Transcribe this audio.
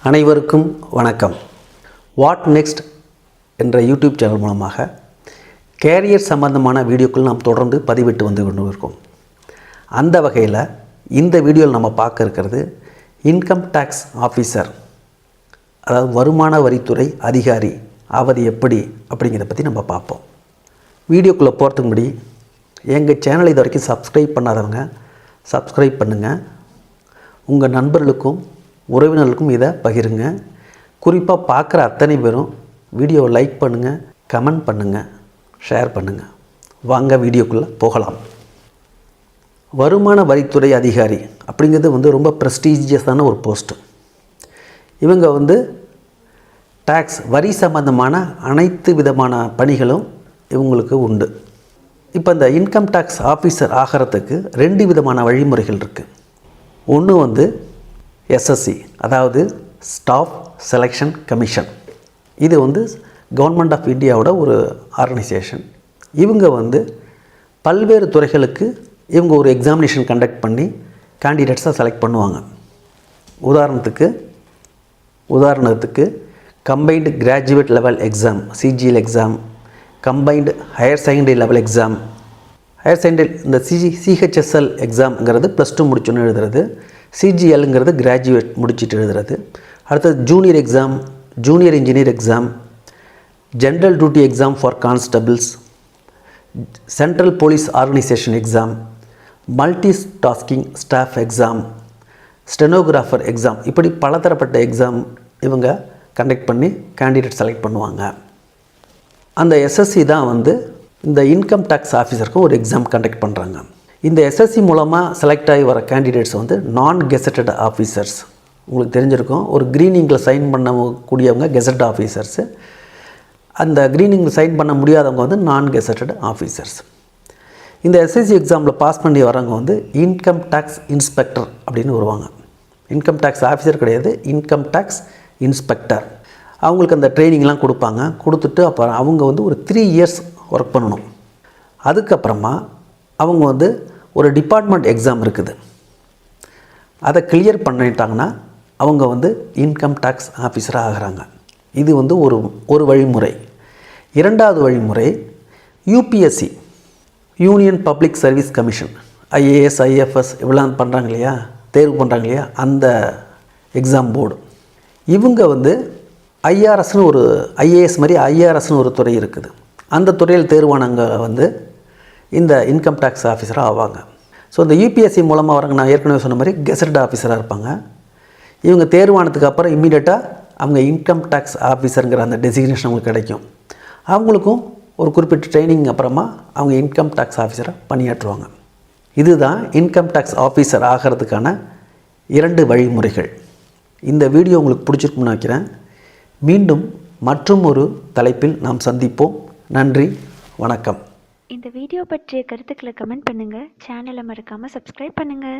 அனைவருக்கும் வணக்கம். What next என்ற யூடியூப் சேனல் மூலமாக கேரியர் சம்பந்தமான வீடியோக்கள் நாம் தொடர்ந்து பதிவிட்டு வந்து கொண்டு இருக்கோம். அந்த வகையில் இந்த வீடியோவில் நம்ம பார்க்க இருக்கிறது இன்கம் டேக்ஸ் ஆஃபீஸர், அதாவது வருமான வரித்துறை அதிகாரி ஆவது எப்படி அப்படிங்கிறத பற்றி நம்ம பார்ப்போம். வீடியோக்குள்ளே போகிறதுக்கு முன்னாடி எங்கள் சேனலை இது வரைக்கும் சப்ஸ்கிரைப் பண்ணாதவங்க சப்ஸ்கிரைப் பண்ணுங்கள். உங்கள் நண்பர்களுக்கும் உறவினர்களுக்கும் இதை பகிருங்க. குறிப்பாக பார்க்குற அத்தனை பேரும் வீடியோவை லைக் பண்ணுங்கள், கமெண்ட் பண்ணுங்கள், ஷேர் பண்ணுங்கள். வாங்க வீடியோக்குள்ளே போகலாம். வருமான வரித்துறை அதிகாரி அப்படிங்கிறது ரொம்ப ப்ரெஸ்டீஜியஸான ஒரு போஸ்ட்டு. இவங்க டேக்ஸ் வரி சம்பந்தமான அனைத்து விதமான பணிகளும் இவங்களுக்கு உண்டு. இப்போ இந்த இன்கம் டேக்ஸ் ஆஃபீஸர் ஆகிறதுக்கு 2 விதமான வழிமுறைகள் இருக்குது. ஒன்று எஸ்எஸ்சி, அதாவது ஸ்டாஃப் செலெக்ஷன் கமிஷன். இது கவர்மெண்ட் ஆஃப் இந்தியாவோட ஒரு ஆர்கனைசேஷன். இவங்க பல்வேறு துறைகளுக்கு இவங்க ஒரு எக்ஸாமினேஷன் கண்டக்ட் பண்ணி கேண்டிடேட்ஸை செலக்ட் பண்ணுவாங்க. உதாரணத்துக்கு combined graduate level exam, CGL exam, combined higher secondary level exam, higher secondary இந்த சிஹெச்எஸ்எல் எக்ஸாம்ங்கிறது +2 முடிச்சோன்னு எழுதுறது, சிஜிஎல்ங்கிறது கிராஜுவேட் முடிச்சுட்டு எழுதுறது. அடுத்தது junior exam, junior engineer exam, general duty exam for constables, central police organisation exam, multi tasking staff exam, stenographer exam, இப்படி பலதரப்பட்ட exam இவங்க conduct பண்ணி candidate select பண்ணுவாங்க. அந்த எஸ்எஸ்சி தான் இந்த இன்கம் டேக்ஸ் ஆஃபீஸருக்கும் ஒரு எக்ஸாம் கண்டக்ட் பண்ணுறாங்க. இந்த எஸ்எஸ்சி மூலமாக செலக்ட் ஆகி வர கேண்டிடேட்ஸ் நான் கெசட்டட் ஆஃபீஸர்ஸ். உங்களுக்கு தெரிஞ்சிருக்கும், ஒரு க்ரீனிங்கில் சைன் பண்ணக்கூடியவங்க கெசட் ஆஃபீஸர்ஸு. அந்த க்ரீனிங்கில் சைன் பண்ண முடியாதவங்க நான் கெசட்டட் ஆஃபீஸர்ஸ். இந்த எஸ்எஸ்சி எக்ஸாமில் பாஸ் பண்ணி வரவங்க இன்கம் டேக்ஸ் இன்ஸ்பெக்டர் அப்படின்னு வருவாங்க. இன்கம் டேக்ஸ் ஆஃபீஸர் கிடையாது, இன்கம் டேக்ஸ் இன்ஸ்பெக்டர். அவங்களுக்கு அந்த ட்ரைனிங்லாம் கொடுப்பாங்க. கொடுத்துட்டு அப்புறம் அவங்க ஒரு 3 இயர்ஸ் ஒர்க் பண்ணணும். அதுக்கப்புறமா அவங்க ஒரு டிபார்ட்மெண்ட் எக்ஸாம் இருக்குது. அதை கிளியர் பண்ணிட்டாங்கன்னா அவங்க இன்கம் டேக்ஸ் ஆஃபீஸராக ஆகிறாங்க. இது ஒரு வழிமுறை. 2வது வழிமுறை UPSC, union public service commission, IAS IFS இவ்வளோ பண்ணுறாங்க இல்லையா, தேர்வு பண்ணுறாங்க இல்லையா, அந்த எக்ஸாம் போர்டு. இவங்க ஐஆர்எஸ்னு ஒரு ஐஏஎஸ் மாதிரி ஐஆர்எஸ்னு ஒரு துறை இருக்குது. அந்த துறையில் தேர்வானவங்க இந்த இன்கம் டேக்ஸ் ஆஃபீஸராக ஆவாங்க. ஸோ இந்த யூபிஎஸ்சி மூலமாக வரங்க, நான் ஏற்கனவே சொன்ன மாதிரி கெசட் ஆஃபீஸராக இருப்பாங்க. இவங்க தேர்வானதுக்கு அப்புறம் இம்மீடியட்டாக அவங்க இன்கம் டேக்ஸ் ஆஃபீஸருங்கிற அந்த டெசிக்னேஷன் அவங்களுக்கு கிடைக்கும். அவங்களுக்கும் ஒரு குறிப்பிட்ட ட்ரைனிங் அப்புறமா அவங்க இன்கம் டேக்ஸ் ஆஃபீஸராக பணியாற்றுவாங்க. இதுதான் இன்கம் டேக்ஸ் ஆஃபீஸர் ஆகிறதுக்கான 2 வழிமுறைகள். இந்த வீடியோ உங்களுக்கு பிடிச்சிருக்குன்னு நினைக்கிறேன். மீண்டும் மற்றும் ஒரு தலைப்பில் நாம் சந்திப்போம். நன்றி, வணக்கம். இந்த வீடியோ பற்றிய கருத்துக்களை கமெண்ட் பண்ணுங்கள். சேனலை மறக்காமல் சப்ஸ்கிரைப் பண்ணுங்கள்.